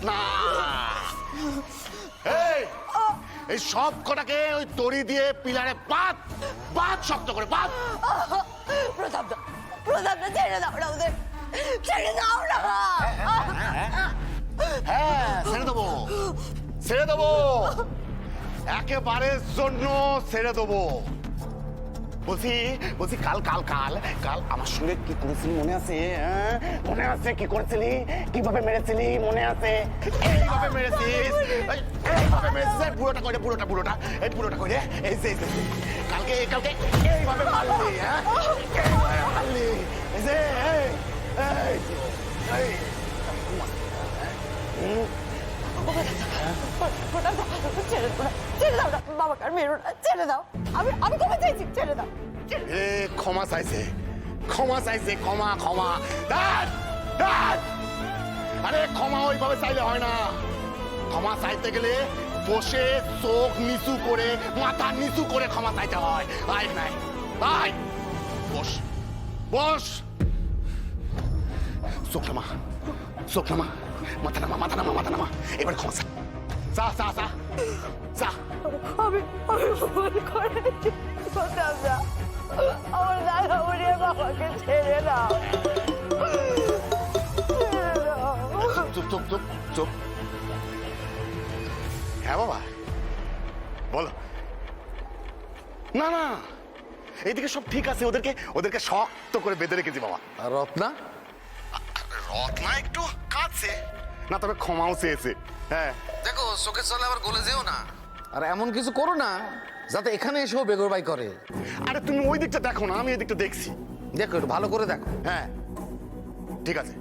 না এই সব কটাকে ওই তড়ি দিয়ে পিলারে পাত পাত শক্ত করে পাত। প্রতাপ দা ছেড়ে দাও না ওদের, ছেড়ে দাও না। হ্যাঁ ছেড়ে দেবো একেবারে জন্য ছেড়ে দেবো। বলছি কাল কাল কাল কাল আমার সঙ্গে কি করেছিলি মনে আছে? মনে আছে কি করেছিলি, কিভাবে মেরেছিলি মনে আছে? এইভাবে মেরেছিস, এইভাবে মেরেছিস। বুড়োটা করে বুড়োটা এই বুড়োটা করে এই যে কালকে কালকে এইভাবে মারলি, হ্যাঁ এইভাবে মারলি। এই যে ছেড়ে দাও না বাবাকে, আর মেরো না, ছেড়ে দাও। আমি ক্ষমা চাইছি, ছেড়ে দাও। ক্ষমা চাইছে ক্ষমা ক্ষমা। আরে ক্ষমা ওইভাবে চাইলে হয় না। ক্ষমা চাইতে গেলে বসে চোখ নিচু করে মাথা নিচু করে ক্ষমা চাইতে হয়। আয় নাই আয় বস বস, চোখ নামা মাথা নামা এবার ক্ষমা চা চা চা চা। আমি ভুল করেছি, আমার দাদা উড়িয়ে বাবাকে ছেড়ে দাও। চুপ। হ্যাঁ বাবা বলো। না এইদিকে সব ঠিক আছে, ওদেরকে শক্ত করে বেঁধে রেখেছি বাবা। আর রত্না রত্না একটু কাঁদছে, না তবে ক্ষমাও চেয়েছে। হ্যাঁ দেখো চোখের চলে আবার গলে যেও না। আর এমন কিছু করো না যাতে এখানে এসেও বেগরবাই করে। আরে তুমি ওই দিকটা দেখো না, আমি এই দিকটা দেখছি। দেখো একটু ভালো করে দেখো। হ্যাঁ ঠিক আছে।